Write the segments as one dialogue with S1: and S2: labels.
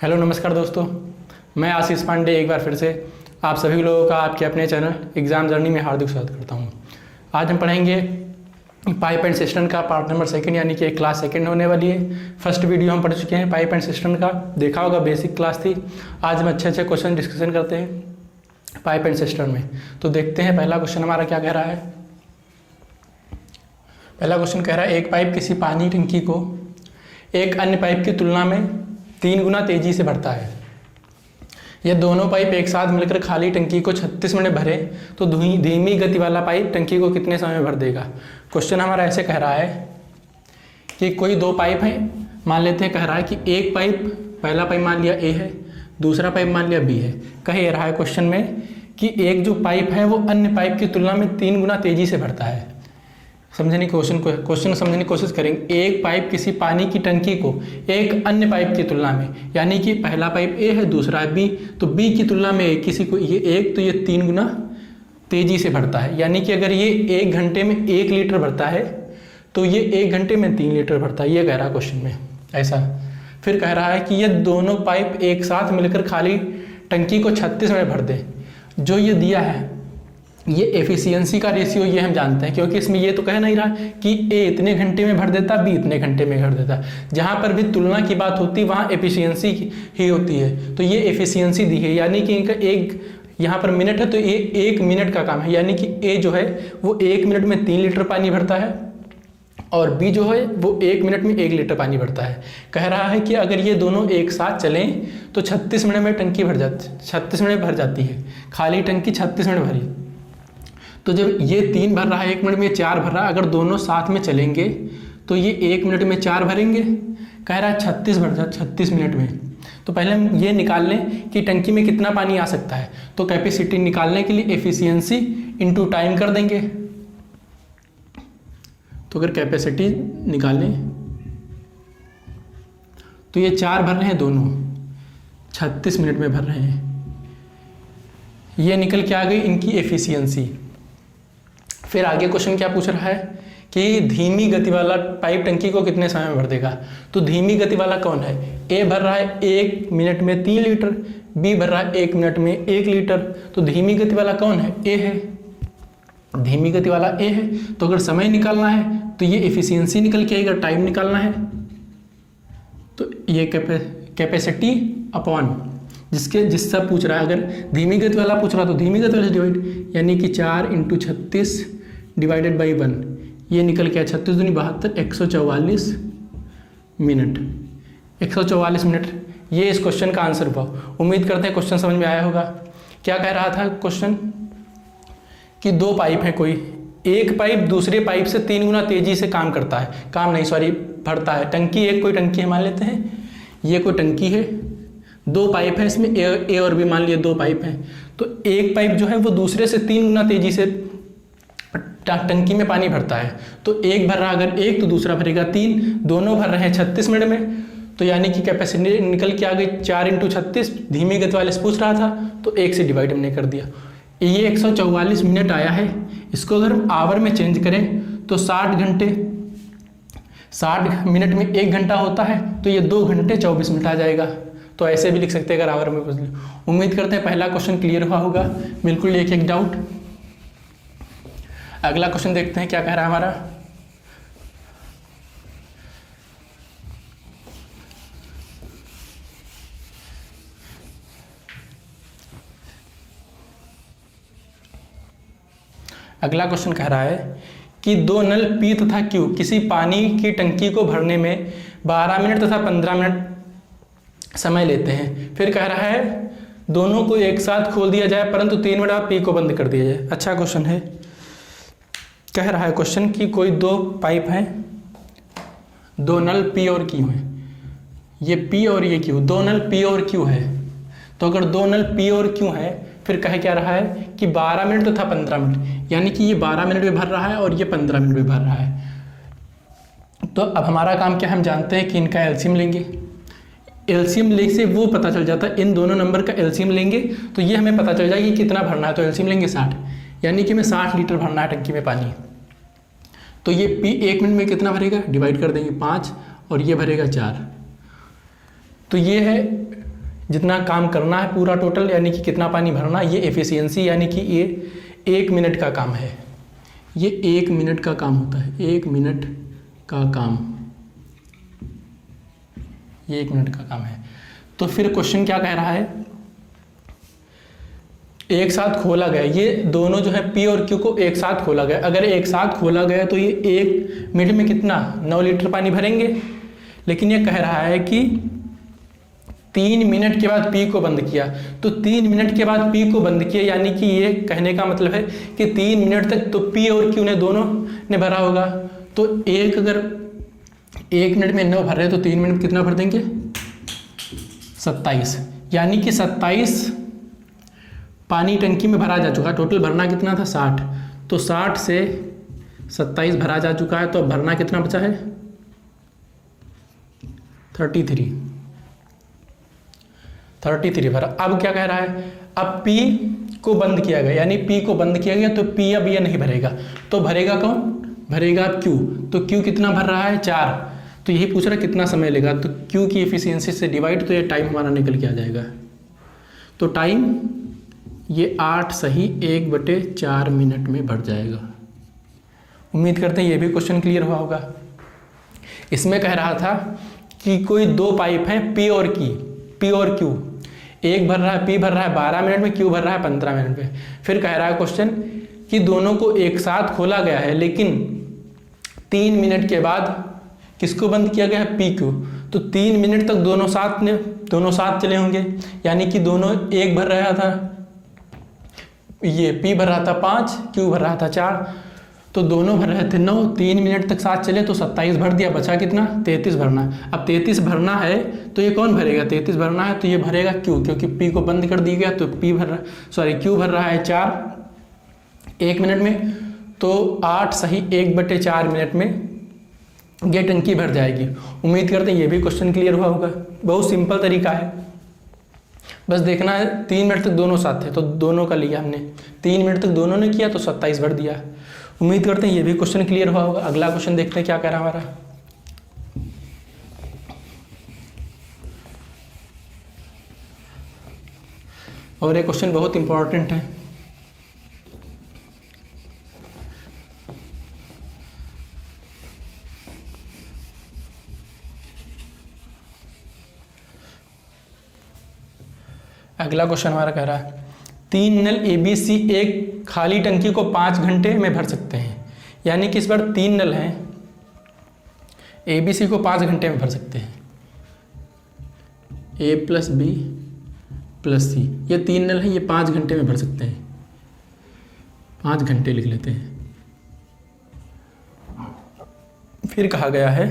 S1: Hello नमस्कार दोस्तों, मैं आशीष पांडे एक बार फिर से आप सभी लोगों का आपके अपने चैनल एग्ज़ाम जर्नी में हार्दिक स्वागत करता हूं। आज हम पढ़ेंगे पाइप एंड सिस्टम का पार्ट नंबर 2 यानी कि क्लास 2 होने वाली है। फर्स्ट वीडियो हम पढ़ चुके हैं पाइप एंड सिस्टम का, देखा होगा, बेसिक क्लास थी। आज हम अच्छे क्वेश्चन डिस्कशन करते हैं पाइप एंड सिस्टम में। तो देखते हैं पहला क्वेश्चन हमारा क्या कह रहा है। पहला क्वेश्चन कह रहा है एक पाइप किसी पानी टंकी को एक अन्य पाइप की तुलना में 3 गुना तेजी से भरता है। यह दोनों पाइप एक साथ मिलकर खाली टंकी को 36 मिनट भरे तो धीमी गति वाला पाइप टंकी को कितने समय में भर देगा। क्वेश्चन हमारा ऐसे कह रहा है कि कोई 2 पाइप हैं, मान लेते हैं, कह रहा है कि एक पाइप, पहला पाइप मान लिया ए है, दूसरा पाइप मान लिया बी है। कह रहा है क्वेश्चन में कि एक जो पाइप है वो अन्य पाइप की तुलना में 3 गुना तेजी से भरता है। समझने की क्वेश्चन समझने की कोशिश करेंगे। एक पाइप किसी पानी की टंकी को एक अन्य पाइप की तुलना में, यानी कि पहला पाइप ए है, दूसरा है बी, तो बी की तुलना में किसी को ये एक, तो ये 3 गुना तेजी से भरता है। यानी कि अगर ये 1 घंटे में 1 लीटर भरता है तो ये 1 घंटे में 3 लीटर भरता है। ये कह रहा है क्वेश्चन में ऐसा। फिर कह रहा है कि ये दोनों पाइप एक साथ मिलकर खाली टंकी को 36 मिनट भर दे। जो ये दिया है ये एफिशिएंसी का रेशियो, ये हम जानते हैं, क्योंकि इसमें ये तो कह नहीं रहा कि ए इतने घंटे में भर देता, बी इतने घंटे में भर देता। जहाँ पर भी तुलना की बात होती है वहाँ एफिशिएंसी ही होती है। तो ये एफिशिएंसी दी है, यानी कि इनका एक यहाँ पर मिनट है तो ये 1 मिनट का काम है। यानी कि ए जो है वो 1 मिनट में 3 लीटर पानी भरता है और बी जो है वो 1 मिनट में 1 लीटर पानी भरता है। कह रहा है कि अगर ये दोनों एक साथ चलें तो 36 मिनट में टंकी भर जाती, 36 मिनट भर जाती है, खाली टंकी 36 मिनट भरी। तो जब ये 3 भर रहा है 1 मिनट में, 4 भर रहा है, अगर दोनों साथ में चलेंगे तो ये 1 मिनट में 4 भरेंगे। कह रहा है 36 भर जाए 36 मिनट में। तो पहले हम ये निकाल लें कि टंकी में कितना पानी आ सकता है। तो कैपेसिटी निकालने के लिए एफिशिएंसी इनटू टाइम कर देंगे। तो अगर कैपेसिटी निकालें तो ये 4 भर रहे हैं, दोनों 36 मिनट में भर रहे हैं। ये निकल के आ गई इनकी एफिशिएंसी। फिर आगे क्वेश्चन क्या पूछ रहा है कि धीमी गति वाला पाइप टंकी को कितने समय में भर देगा। तो धीमी गति वाला कौन है। ए भर रहा है 1 मिनट में 3 लीटर, बी भर रहा है 1 मिनट में 1 लीटर। तो धीमी गति वाला कौन है, ए है, धीमी गति वाला ए है। तो अगर समय निकालना है तो ये एफिशिएंसी निकल के आएगा, टाइम निकालना है तो ये कैपेसिटी अपॉन जिससे पूछ रहा है। अगर धीमी गति वाला पूछ रहा तो धीमी गति वाले से डिवाइड, यानी कि 4 × 36 डिवाइडेड बाई 1, ये निकल के 36 दूनी 72, 144 मिनट, 144 मिनट। ये इस क्वेश्चन का आंसर हुआ। उम्मीद करते हैं क्वेश्चन समझ में आया होगा। क्या कह रहा था क्वेश्चन कि 2 पाइप है, कोई एक पाइप दूसरे पाइप से 3 गुना तेजी से काम करता है, भरता है। टंकी एक कोई टंकी है मान लेते हैं, ये कोई टंकी है, 2 पाइप है, इसमें ए और बी मान लिए 2 पाइप हैं। तो एक पाइप जो है वो दूसरे से 3 गुना तेजी से टंकी में पानी भरता है। तो एक भर रहा अगर 1 तो दूसरा भरेगा 3, दोनों भर रहे हैं 36 मिनट में। तो यानी कि कैपेसिटी निकल के आ गई 4 × 36। धीमी गति वाले से पूछ रहा था तो 1 से डिवाइड हमने कर दिया। ये 144 मिनट आया है। इसको अगर हम आवर में चेंज करें तो 60 मिनट में 1 घंटा होता है, तो ये 2 घंटे 24 मिनट आ जाएगा। तो ऐसे भी लिख सकते हैं अगर आवर में पूछ ले। उम्मीद करते हैं पहला क्वेश्चन क्लियर हुआ होगा, बिल्कुल एक डाउट। अगला क्वेश्चन देखते हैं क्या कह रहा है हमारा। अगला क्वेश्चन कह रहा है कि 2 नल पी तथा क्यू किसी पानी की टंकी को भरने में 12 मिनट तथा 15 मिनट समय लेते हैं। फिर कह रहा है दोनों को एक साथ खोल दिया जाए परंतु 3 मिनट बाद पी को बंद कर दिया जाए। अच्छा क्वेश्चन है। कह रहा है क्वेश्चन कि कोई 2 पाइप हैं, 2 नल पी और क्यू हैं। ये पी और ये क्यू, 2 नल पी और क्यू है। तो अगर 2 नल पी और क्यू है, फिर कह क्या रहा है कि 12 मिनट तथा 15 मिनट, यानी कि ये 12 मिनट में भर रहा है और ये 15 मिनट में भर रहा है। तो अब हमारा काम क्या, हम जानते हैं कि इनका एलसीएम लेंगे। एलसीएम ले से वो पता चल जाता है, इन दोनों नंबर का एलसीएम लेंगे तो ये हमें पता चल जाएगा कि कितना भरना है। तो एलसीएम लेंगे 60, यानी कि हमें 60 लीटर भरना है टंकी में पानी। तो ये पी 1 मिनट में कितना भरेगा, डिवाइड कर देंगे 5 और ये भरेगा 4। तो ये है जितना काम करना है पूरा टोटल, यानी कि कितना पानी भरना, ये एफिशिएंसी, यानी कि ये 1 मिनट का काम है। ये 1 मिनट का काम होता है, 1 मिनट का काम, ये 1 मिनट का काम है। तो फिर क्वेश्चन क्या कह रहा है, एक साथ खोला गया, ये दोनों जो है P और Q को एक साथ खोला गया। अगर एक साथ खोला गया तो ये 1 मिनट में कितना 9 लीटर पानी भरेंगे। लेकिन ये कह रहा है कि 3 मिनट के बाद P को बंद किया, तो 3 मिनट के बाद P को बंद किया, यानी कि ये कहने का मतलब है कि 3 मिनट तक तो P और Q ने दोनों ने भरा होगा। तो एक अगर 1 मिनट में 9 भर रहे तो 3 मिनट में कितना भर देंगे 27, यानी कि 27 पानी टंकी में भरा जा चुका। टोटल भरना कितना था 60, तो 60 से 27 भरा जा चुका है। तो अब भरना कितना बचा है 33 भरा। अब क्या कह रहा है, अब P को बंद किया गया, यानी P को बंद किया गया तो P अब ये नहीं भरेगा, तो भरेगा कौन, भरेगा Q। तो Q कितना भर रहा है 4, तो यही पूछ रहा है कितना समय लेगा, तो Q की एफिशिएंसी से डिवाइड, तो ये टाइम हमारा निकल के आ जाएगा। तो टाइम ये 8 सही 1/4 मिनट में भर जाएगा। उम्मीद करते हैं ये भी क्वेश्चन क्लियर हुआ होगा। इसमें कह रहा था कि कोई 2 पाइप हैं P और Q, एक भर रहा है P भर रहा है 12 मिनट में, Q भर रहा है 15 मिनट में। फिर कह रहा है क्वेश्चन कि दोनों को एक साथ खोला गया है, लेकिन 3 मिनट के बाद किसको बंद किया गया है PQ। तो 3 मिनट तक दोनों साथ चले होंगे, यानी कि दोनों एक भर रहा था, ये P भर रहा था 5, Q भर रहा था 4, तो दोनों भर रहे थे 9। 3 मिनट तक साथ चले तो 27 भर दिया, बचा कितना 33 भरना। अब 33 भरना है तो ये कौन भरेगा, 33 भरना है तो ये भरेगा Q, क्योंकि P को बंद कर दी गया, तो Q भर रहा है 4 1 मिनट में, तो 8 सही 1/4 मिनट में ये टंकी भर जाएगी। उम्मीद करते हैं ये भी क्वेश्चन क्लियर हुआ होगा। बहुत सिंपल तरीका है, बस देखना है 3 मिनट तक दोनों साथ थे तो दोनों का लिया हमने, 3 मिनट तक दोनों ने किया तो 27 भर दिया। उम्मीद करते हैं ये भी क्वेश्चन क्लियर हुआ होगा। अगला क्वेश्चन देखते हैं क्या कह रहा है हमारा। और ये क्वेश्चन बहुत इंपॉर्टेंट है। अगला क्वेश्चन हमारा कह रहा है 3 नल ABC एक खाली टंकी को 5 घंटे में भर सकते हैं, यानी कि इस बार 3 नल हैं ABC को 5 घंटे में भर सकते हैं। A + B + C, ये 3 नल हैं, ये 5 घंटे में भर सकते हैं। 5 घंटे लिख लेते हैं। फिर कहा गया है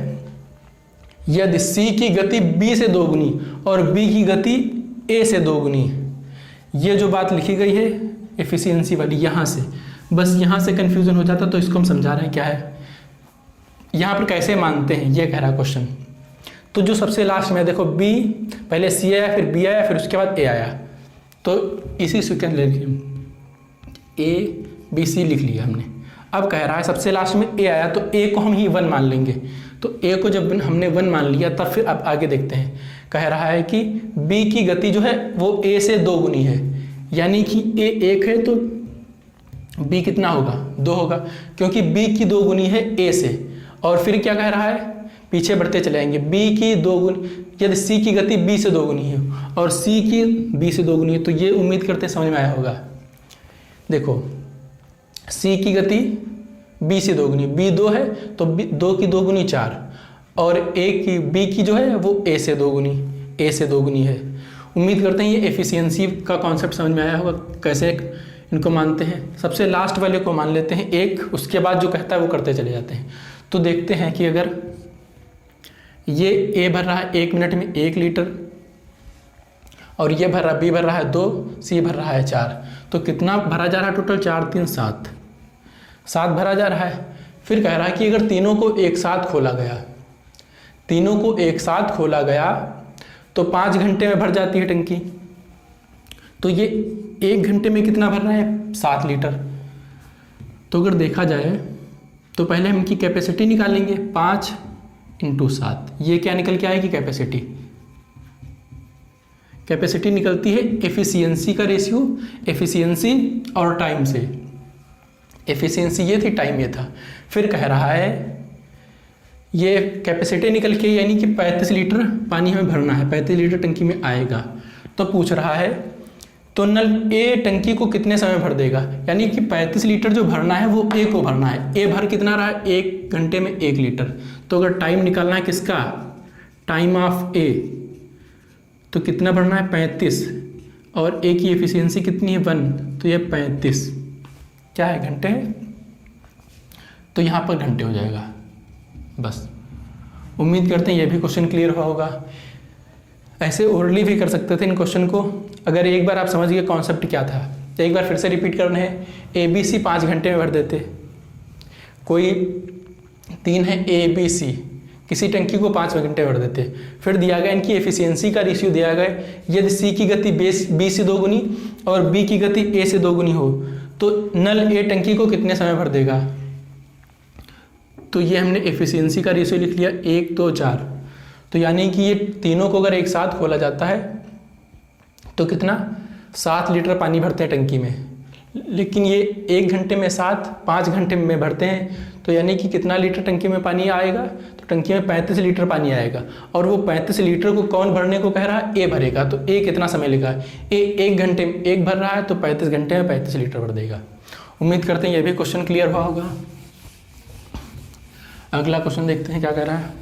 S1: यदि C की गति B से 2 गुनी और B की गति A से 2 गुनी, ये जो बात लिखी गई है एफिशिएंसी वाली, यहाँ से बस यहाँ से कन्फ्यूज़न हो जाता, तो इसको हम समझा रहे हैं क्या है, यहाँ पर कैसे मानते हैं ये कह रहा क्वेश्चन। तो जो सबसे लास्ट में देखो B, पहले C आया, फिर B आया, फिर उसके बाद A आया, तो इसी सीक्वेंस लेके A B C लिख लिया हमने। अब कह रहा है सबसे लास्ट में A आया, तो A को हम ही 1 मान लेंगे। तो A को जब हमने 1 मान लिया तब फिर अब आगे देखते हैं। कह रहा है कि B की गति जो है वो A से 2 गुनी है, यानी कि A 1 है तो B कितना होगा 2 होगा, क्योंकि B की 2 गुनी है A से। और फिर क्या कह रहा है, पीछे बढ़ते चले आएंगे, B की 2 गुनी, यदि C की गति B से 2 गुनी है और C की B से 2 गुनी है, तो ये उम्मीद करते समझ में आया होगा। देखो C की गति B से 2 गुनी, B 2 है तो 2 की 2 गुनी 4, और B की जो है वो A से 2 गुनी है। उम्मीद करते हैं ये एफिशिएंसी का कॉन्सेप्ट समझ में आया होगा, कैसे इनको मानते हैं। सबसे लास्ट वाले को मान लेते हैं 1, उसके बाद जो कहता है वो करते चले जाते हैं। तो देखते हैं कि अगर ये A भर रहा है 1 मिनट में 1 लीटर, और ये B भर रहा है 2, C भर रहा है 4, तो कितना भरा जा रहा है टोटल, 4 3 7 भरा जा रहा है। फिर कह रहा है कि अगर तीनों को एक साथ खोला गया तो 5 घंटे में भर जाती है टंकी। तो ये 1 घंटे में कितना भर रहा है 7 लीटर। तो अगर देखा जाए तो पहले हम इनकी कैपेसिटी निकालेंगे, 5 × 7, ये क्या निकल के आएगी कैपेसिटी कैपेसिटी निकलती है एफिशिएंसी का रेशियो, एफिशिएंसी और टाइम से। एफिशिएंसी ये थी, टाइम ये था। फिर कह रहा है ये कैपेसिटी निकल के यानी कि 35 लीटर पानी हमें भरना है, 35 लीटर टंकी में आएगा। तो पूछ रहा है तो नल ए टंकी को कितने समय भर देगा, यानी कि 35 लीटर जो भरना है वो ए को भरना है। ए भर कितना रहा है, 1 घंटे में 1 लीटर। तो अगर टाइम निकालना है किसका, टाइम ऑफ ए, तो कितना भरना है 35, और ए की एफिशिएंसी कितनी है 1, तो ये 35 क्या है, घंटे है। तो यहाँ पर घंटे हो जाएगा बस। उम्मीद करते हैं ये भी क्वेश्चन क्लियर हुआ होगा। ऐसे ओरली भी कर सकते थे इन क्वेश्चन को। अगर एक बार आप समझ गए कॉन्सेप्ट क्या था, तो एक बार फिर से रिपीट करना है। ABC 5 घंटे में भर देते, कोई 3 है ABC, किसी टंकी को 5 घंटे भर देते। फिर दिया गया इनकी एफिशिएंसी का रेशियो दिया गया, यदि C की गति B से 2 गुनी और B की गति A से 2 गुनी हो तो नल A टंकी को कितने समय भर देगा। तो ये हमने एफिशिएंसी का रेशियो लिख लिया 1, 2, 4। तो यानी कि ये तीनों को अगर एक साथ खोला जाता है तो कितना 7 लीटर पानी भरते हैं टंकी में। लेकिन ये 1 घंटे में 7, 5 घंटे में भरते हैं, तो यानी कि कितना लीटर टंकी में पानी आएगा, तो टंकी में 35 लीटर पानी आएगा। और वो 35 लीटर को कौन भरने को कह रहा है, ए भरेगा। तो ए कितना समय लेगा, ए 1 घंटे में 1 भर रहा है, तो 35 घंटे में 35 लीटर भर देगा। उम्मीद करते हैं ये भी क्वेश्चन क्लियर हुआ होगा। अगला क्वेश्चन देखते हैं क्या कह रहा है।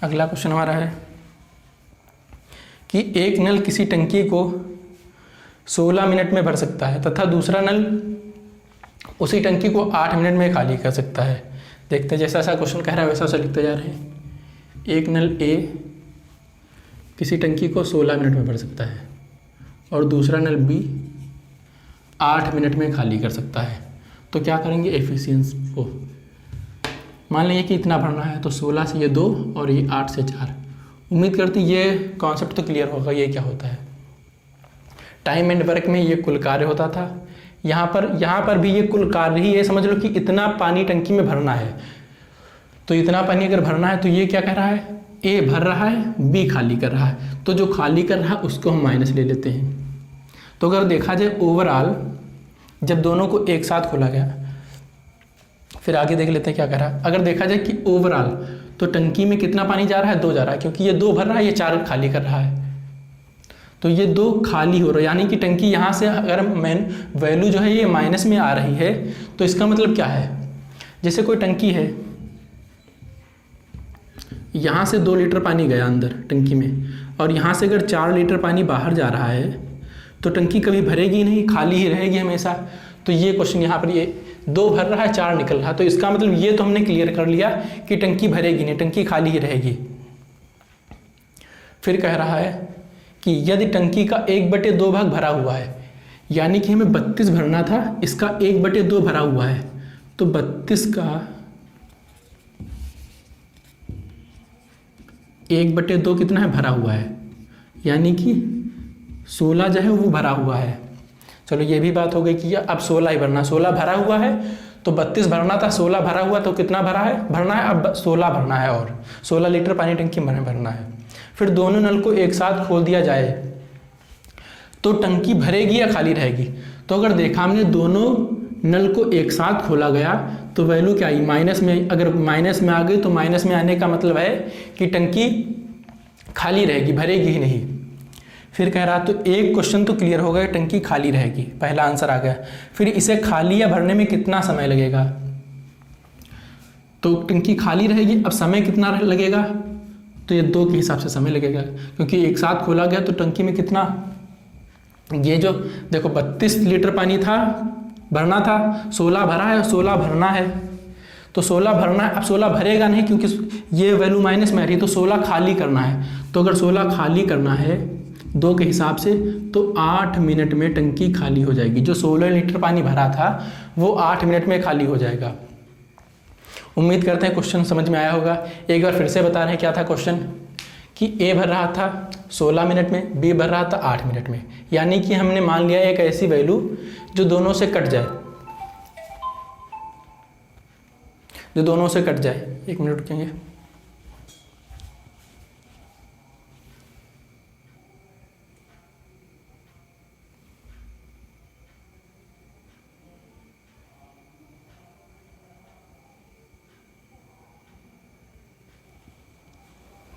S1: अगला क्वेश्चन हमारा है कि एक नल किसी टंकी को 16 मिनट में भर सकता है तथा दूसरा नल उसी टंकी को 8 मिनट में खाली कर सकता है। देखते हैं जैसा ऐसा क्वेश्चन कह रहा है वैसा वैसा लिखते जा रहे हैं। एक नल ए किसी टंकी को 16 मिनट में भर सकता है और दूसरा नल बी 8 मिनट में खाली कर सकता है। तो क्या करेंगे, एफिशिएंसी को मान लीजिए कि इतना भरना है, तो 16 से ये 2 और ये 8 से 4। उम्मीद करती ये कॉन्सेप्ट तो क्लियर होगा। ये क्या होता है, टाइम एंड वर्क में ये कुल कार्य होता था। यहाँ पर भी ये कुल कार्य ही है। समझ लो कि इतना पानी टंकी में भरना है, तो इतना पानी अगर भरना है तो ये क्या कह रहा है, ए भर रहा है, बी खाली कर रहा है। तो जो खाली कर रहा है उसको हम माइनस ले लेते हैं। तो अगर देखा जाए ओवरऑल जब दोनों को एक साथ खोला गया, फिर आगे देख लेते हैं क्या कर रहा है। अगर देखा जाए कि ओवरऑल तो टंकी में कितना पानी जा रहा है, 2 जा रहा है, क्योंकि ये 2 भर रहा है, ये 4 खाली कर रहा है। तो ये 2 खाली हो रहा है, यानी कि टंकी यहाँ से अगर मेन वैल्यू जो है ये माइनस में आ रही है, तो इसका मतलब क्या है, जैसे कोई टंकी है, यहाँ से 2 लीटर पानी गया अंदर टंकी में, और यहाँ से अगर 4 लीटर पानी बाहर जा रहा है तो टंकी कभी भरेगी नहीं, खाली ही रहेगी हमेशा। तो ये क्वेश्चन यहाँ पर ये 2 भर रहा है, 4 निकल रहा है, तो इसका मतलब ये तो हमने क्लियर कर लिया कि टंकी भरेगी नहीं, टंकी खाली ही रहेगी। फिर कह रहा है कि यदि टंकी का 1/2 भाग भरा हुआ है, यानी कि हमें 32 भरना था, इसका 1/2 भरा हुआ है, तो 32 का 1/2 कितना है, भरा हुआ है, यानी कि 16 जो है वो भरा हुआ है। चलो ये भी बात हो गई कि अब 16 ही भरना, 16 भरा हुआ है, तो 32 भरना था, 16 भरा हुआ, तो कितना भरा है, भरना है अब 16 भरना है, और 16 लीटर पानी टंकी में भरना है। फिर दोनों नल को एक साथ खोल दिया जाए तो टंकी भरेगी या खाली रहेगी। तो अगर देखा हमने दोनों नल को एक साथ खोला गया तो वैल्यू क्या आई, माइनस में। अगर माइनस में आ गई तो माइनस में आने का मतलब है कि टंकी खाली रहेगी, भरेगी ही नहीं। फिर कह रहा तो एक क्वेश्चन तो क्लियर हो गया, टंकी खाली रहेगी, पहला आंसर आ गया। फिर इसे खाली या भरने में कितना समय लगेगा, तो टंकी खाली रहेगी, अब समय कितना लगेगा, तो ये 2 के हिसाब से समय लगेगा, क्योंकि एक साथ खोला गया तो टंकी में कितना, ये जो देखो 32 लीटर पानी था भरना था, 16 भरा है और 16 भरना है, तो 16 भरना है। अब 16 भरेगा नहीं क्योंकि ये वैल्यू माइनस में आ रही है, तो 16 खाली करना है। तो अगर 16 खाली करना है 2 के हिसाब से, तो 8 मिनट में टंकी खाली हो जाएगी। जो 16 लीटर पानी भरा था वो 8 मिनट में खाली हो जाएगा। उम्मीद करते हैं क्वेश्चन समझ में आया होगा। एक बार फिर से बता रहे हैं क्या था क्वेश्चन, कि ए भर रहा था 16 मिनट में, बी भर रहा था 8 मिनट में, यानी कि हमने मान लिया एक ऐसी वैल्यू जो दोनों से कट जाए। जो दोनों से कट जाए। 1 मिनट रुकेंगे।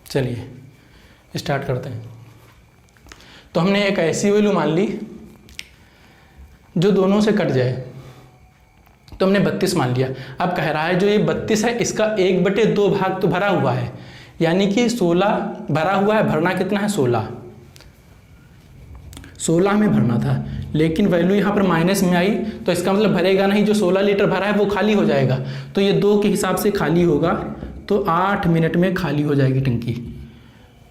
S1: चलिए स्टार्ट करते हैं। तो हमने एक ऐसी वैल्यू मान ली जो दोनों से कट जाए, तो हमने 32 मान लिया। अब कह रहा है जो ये 32 है इसका 1/2 भाग तो भरा हुआ है, यानी कि 16 भरा हुआ है। भरना कितना है? 16 में भरना था, लेकिन वैल्यू यहाँ पर माइनस में आई, तो इसका मतलब भरेगा नहीं। जो 16 लीटर भरा है वो खाली हो जाएगा, तो ये 2 के हिसाब से खाली होगा, तो 8 मिनट में खाली हो जाएगी टंकी।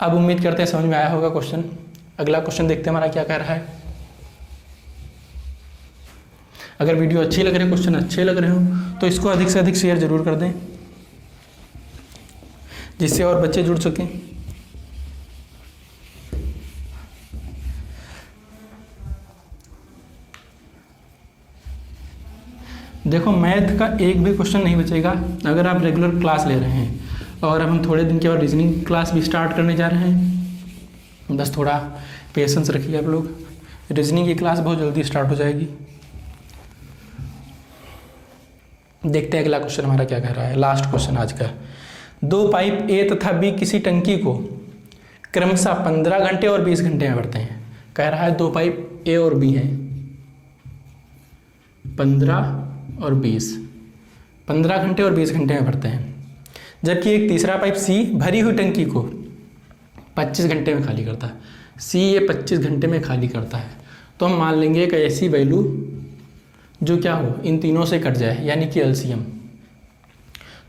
S1: अब उम्मीद करते हैं समझ में आया होगा क्वेश्चन। अगला क्वेश्चन देखते हैं हमारा क्या कह रहा है। अगर वीडियो अच्छी लग रही है, क्वेश्चन अच्छे लग रहे हो, तो इसको अधिक से अधिक शेयर जरूर कर दें, जिससे और बच्चे जुड़ सकें। देखो मैथ का एक भी क्वेश्चन नहीं बचेगा अगर आप रेगुलर क्लास ले रहे हैं, और अब हम थोड़े दिन के बाद रीजनिंग क्लास भी स्टार्ट करने जा रहे हैं। बस थोड़ा पेशेंस रखिए आप लोग, रीजनिंग की क्लास बहुत जल्दी स्टार्ट हो जाएगी। देखते हैं अगला क्वेश्चन हमारा क्या कह रहा है। लास्ट क्वेश्चन आज का। 2 पाइप ए तथा बी किसी टंकी को क्रमशः 15 घंटे और 20 घंटे में भरते हैं। कह रहा है 2 पाइप ए और बी हैं, 15 और 20, 15 घंटे और 20 घंटे में भरते हैं, जबकि एक तीसरा पाइप सी भरी हुई टंकी को 25 घंटे में खाली करता है। सी ये 25 घंटे में खाली करता है, तो हम मान लेंगे एक ऐसी वैल्यू जो क्या हो, इन तीनों से कट जाए, यानी कि एलसीएम।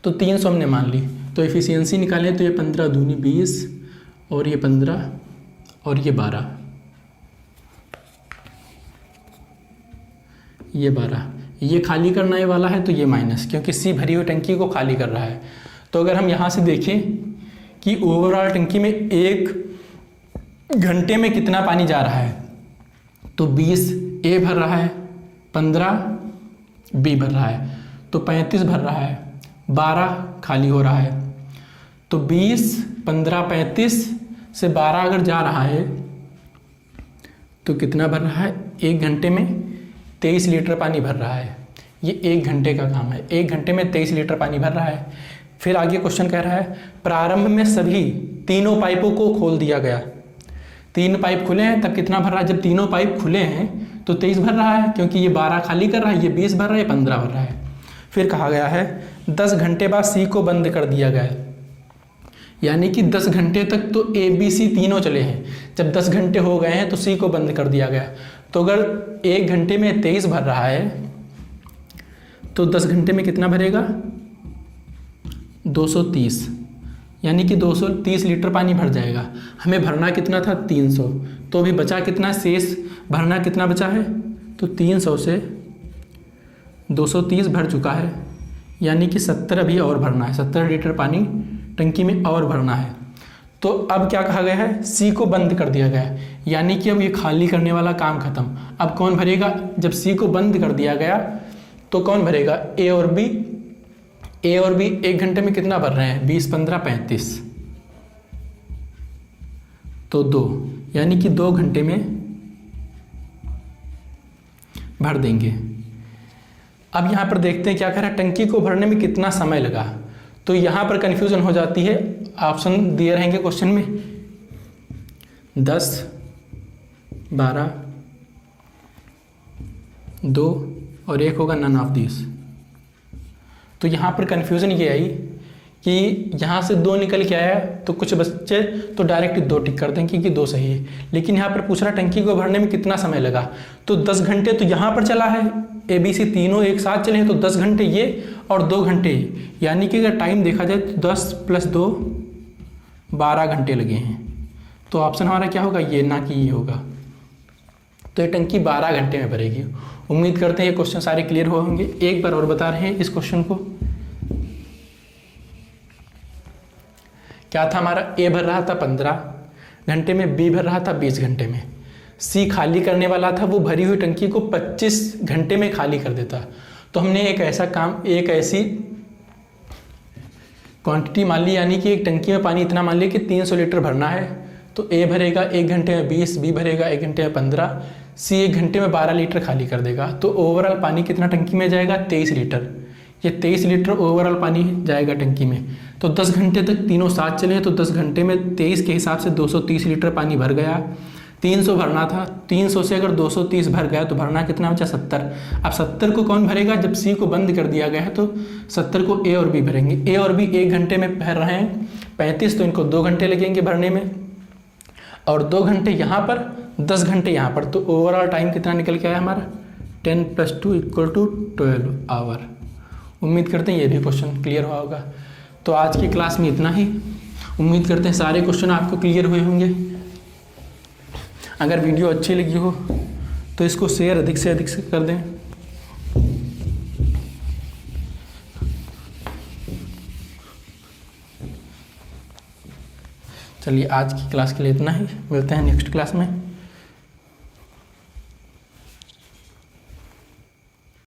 S1: तो 300 हमने मान ली, तो एफिशिएंसी निकालें तो ये 15 दूनी 20 और ये 15 और ये 12, ये 12, ये खाली करने वाला है तो ये माइनस, क्योंकि सी भरी हुई टंकी को खाली कर रहा है। तो अगर हम यहाँ से देखें कि ओवरऑल टंकी में 1 घंटे में कितना पानी जा रहा है, तो 20 ए भर रहा है, 15 बी भर रहा है, तो 35 भर रहा है, 12 खाली हो रहा है। तो 20, 15, 35 से 12 अगर जा रहा है तो कितना भर रहा है? 1 घंटे में 23 लीटर पानी भर रहा है। ये 1 घंटे का काम है, 1 घंटे में 23 लीटर पानी भर रहा है। फिर आगे क्वेश्चन कह रहा है प्रारंभ में सभी तीनों पाइपों को खोल दिया गया। 3 पाइप खुले हैं तब कितना भर रहा है? जब तीनों पाइप खुले हैं तो 23 भर रहा है, क्योंकि ये 12 खाली कर रहा है, ये 20 भर रहा है, ये 15 भर रहा है। फिर कहा गया है 10 घंटे बाद सी को बंद कर दिया गया, यानी कि 10 घंटे तक तो ए बी सी तीनों चले हैं। जब 10 घंटे हो गए हैं तो सी को बंद कर दिया गया। तो अगर 1 घंटे में 23 भर रहा है तो 10 घंटे में कितना भरेगा? 230, यानी कि 230 लीटर पानी भर जाएगा। हमें भरना कितना था? 300। तो अभी बचा कितना? शेष भरना कितना बचा है? तो 300 से 230 भर चुका है, यानी कि 70 अभी और भरना है। 70 लीटर पानी टंकी में और भरना है। तो अब क्या कहा गया है? सी को बंद कर दिया गया है, यानी कि अब ये खाली करने वाला काम खत्म। अब कौन भरेगा? जब सी को बंद कर दिया गया तो कौन भरेगा? ए और बी। ए और बी 1 घंटे में कितना भर रहे हैं? 20, 15, 35, तो 2, यानी कि 2 घंटे में भर देंगे। अब यहाँ पर देखते हैं क्या कह रहा है, टंकी को भरने में कितना समय लगा। तो यहाँ पर कंफ्यूजन हो जाती है। ऑप्शन दिए रहेंगे क्वेश्चन में 10, 12, 2 और 1 होगा नन ऑफ दिस। तो यहाँ पर कन्फ्यूज़न ये आई कि यहाँ से 2 निकल के आया, तो कुछ बच्चे तो डायरेक्ट 2 टिक कर देंगे कि 2 सही है। लेकिन यहाँ पर पूछ रहा टंकी को भरने में कितना समय लगा, तो 10 घंटे तो यहाँ पर चला है, ए बी सी तीनों एक साथ चले हैं, तो 10 घंटे ये और 2 घंटे ये, यानी कि अगर टाइम देखा जाए तो 10 + 2 12 घंटे लगे हैं। तो ऑप्शन हमारा क्या होगा? ये, ना कि ये होगा। तो ये टंकी 12 घंटे में भरेगी। उम्मीद करते हैं ये क्वेश्चन सारे क्लियर हो होंगे। एक बार और बता रहे हैं इस क्वेश्चन को। क्या था हमारा? ए भर रहा था 15 घंटे में, बी भर रहा था 20 घंटे में, सी खाली करने वाला था, वो भरी हुई टंकी को 25 घंटे में खाली कर देता। तो हमने एक ऐसा काम, एक ऐसी क्वांटिटी मान ली, यानी कि एक टंकी में पानी इतना मान लिया कि 300 लीटर भरना है, तो ए भरेगा 1 घंटे में 20, बी भरेगा 1 घंटे में 15, सी 1 घंटे में 12 लीटर खाली कर देगा। तो ओवरऑल पानी कितना टंकी में जाएगा? 23 लीटर। ये 23 लीटर ओवरऑल पानी जाएगा टंकी में। तो 10 घंटे तक तीनों साथ चले, तो 10 घंटे में 23 के हिसाब से 230 लीटर पानी भर गया। 300 भरना था, 300 से अगर 230 भर गया तो भरना कितना बचा? 70। अब 70 को कौन भरेगा? जब सी को बंद कर दिया गया है तो 70 को ए और बी भरेंगे। ए और बी 1 घंटे में भर रहे हैं 35, तो इनको 2 घंटे लगेंगे भरने में, और 2 घंटे यहाँ पर, 10 घंटे यहाँ पर। तो ओवरऑल टाइम कितना निकल के आया हमारा? 10 + 2 = 12 आवर। उम्मीद करते हैं ये भी क्वेश्चन क्लियर हुआ होगा। तो आज की क्लास में इतना ही। उम्मीद करते हैं सारे क्वेश्चन आपको क्लियर हुए होंगे। अगर वीडियो अच्छी लगी हो तो इसको शेयर अधिक से अधिक से कर दें। चलिए आज की क्लास के लिए इतना ही, मिलते हैं नेक्स्ट क्लास में।